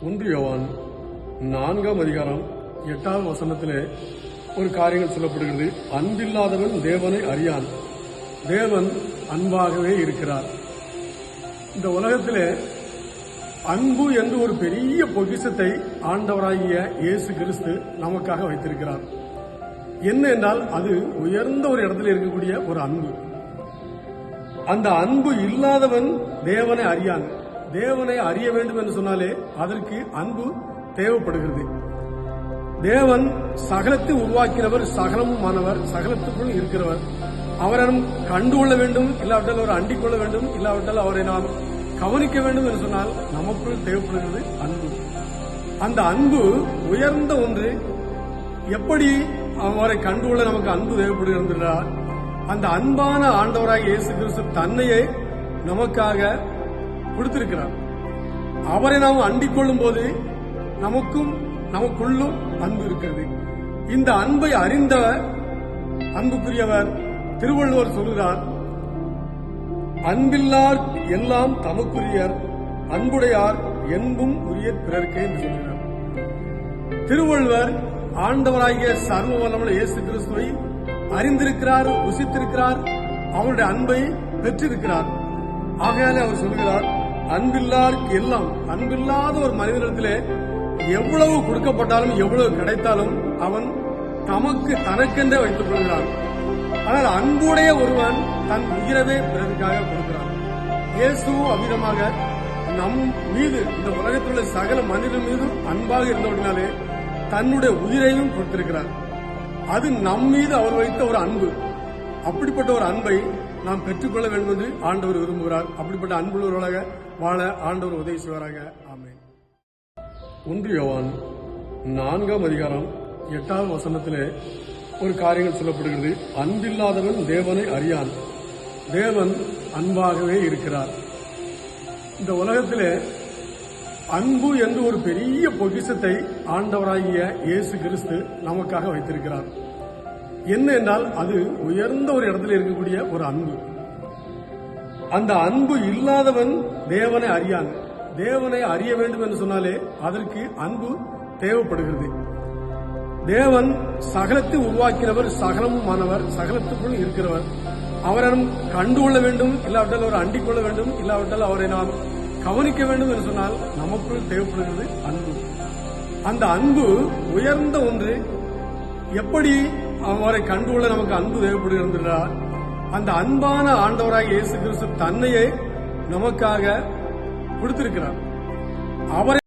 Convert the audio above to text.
1 யோவான் 4ஆம் அதிகாரம் 8ஆவது வசனத்திலே ஒரு காரியங்கள் சொல்லப்படுகிறது. அன்பில்லாதவன் தேவனை அறியான், தேவன் அன்பாகவே இருக்கிறார். இந்த உலகத்திலே அன்பு என்று ஒரு பெரிய பொக்கிஷத்தை ஆண்டவராகிய இயேசு கிறிஸ்து நமக்காக வைத்திருக்கிறார். என்ன என்றால் அது உயர்ந்த ஒரு இடத்துல இருக்கக்கூடிய ஒரு அன்பு. அந்த அன்பு இல்லாதவன் தேவனை அறியான். தேவனை அறிய வேண்டும் என்று சொன்னாலே அதற்கு அன்பு தேவைப்படுகிறது. தேவன் சகலத்தை உருவாக்கினவர், சகலமுமானவர், சகலத்துக்குள் இருக்கிறவர். அவரை நாம் கண்டுகொள்ள வேண்டும், இல்லாவிட்டால் அவரை அண்டிக் கொள்ள வேண்டும், இல்லாவிட்டால் அவரை நாம் கவனிக்க வேண்டும் என்று சொன்னால் நமக்குள் தேவைப்படுகிறது அன்பு. அந்த அன்பு உயர்ந்த ஒன்று. எப்படி அவரை கண்டுகொள்ள நமக்கு அன்பு தேவைப்படுகிறது? அந்த அன்பான ஆண்டவராக இயேசு கிறிஸ்து தன்னையே நமக்காக கொடுத்திருக்கிறார். அவரை நாம் அண்டிக் கொள்ளும் போது நமக்குள்ளும் அன்பு இருக்கிறது. இந்த அன்பை அறிந்த அன்புக்குரியவர் திருவள்ளுவர் சொல்கிறார், அன்பில்லார் எல்லாம் தமக்குரியர், அன்புடையார் என்பும் உரிய பிறர்க்கே என்று சொல்கிறார். திருவள்ளுவர் ஆண்டவராகிய சர்வ வல்லமையுள்ள இயேசு கிறிஸ்துவை அறிந்திருக்கிறார், ருசித்திருக்கிறார், அவருடைய அன்பை பெற்றிருக்கிறார். ஆகையாலே அவர் சொல்கிறார், அன்பில்லாருக்கு எல்லாம். அன்பில்லாத ஒரு மனிதனிடத்திலே எவ்வளவு கொடுக்கப்பட்டாலும் எவ்வளவு கிடைத்தாலும் அவன் தனக்கென்றே வைத்துக் கொள்கிறான். ஆனால் அன்புடைய ஒருவன் தன் உயிரவே பிறருக்காக கொடுக்கிறான். இயேசுவும் அவ்விதமாக நம் மீது, இந்த உலகத்தில் உள்ள சகல மனிதன் மீது அன்பாக இருந்தவர்களாலே தன்னுடைய உயிரையும் கொடுத்திருக்கிறார். அது நம் மீது அவர் வைத்த ஒரு அன்பு. அப்படிப்பட்ட ஒரு அன்பை நாம் பெற்றுக்கொள்ள வேண்டும் என்று ஆண்டவர் விரும்புகிறார். அப்படிப்பட்ட அன்புள்ளவர்களாக வாழ ஆண்டவர் உதவி செய்வாராக. ஆமென். 1 யோவான் 4ஆம் அதிகாரம் 8ஆவது வசனத்திலே ஒரு காரியங்கள் சொல்லப்படுகிறது. அன்பில்லாதவன் தேவனை அறியான், தேவன் அன்பாகவே இருக்கிறார். இந்த உலகத்திலே அன்பு என்று ஒரு பெரிய பொக்கிஷத்தை ஆண்டவராகிய இயேசு கிறிஸ்து நமக்காக வைத்திருக்கிறார். என்ன என்றால் அது உயர்ந்த ஒரு இடத்துல இருக்கக்கூடிய ஒரு அன்பு. அந்த அன்பு இல்லாதவன் தேவனை அறியான். தேவனை அறிய வேண்டும் என்று சொன்னாலே அதற்கு அன்பு தேவைப்படுகிறது. தேவன் சகலத்தை உருவாக்கினவர், சகலமுமானவர், சகலத்துக்குள் இருக்கிறவர். அவரை நாம் கண்டுகொள்ள வேண்டும், இல்லாவிட்டால் அவரை அண்டிக் கொள்ள வேண்டும், இல்லாவிட்டால் அவரை நாம் கவனிக்க வேண்டும் என்று சொன்னால் நமக்குள் தேவைப்படுகிறது அன்பு. அந்த அன்பு உயர்ந்த ஒன்று. எப்படி அவரை கண்டுகொள்ள நமக்கு அன்பு தேவைப்படுகிறது? அந்த அன்பான ஆண்டவராக இயேசு கிறிஸ்து தன்னையே நமக்காக கொடுத்திருக்கிறார். அவரை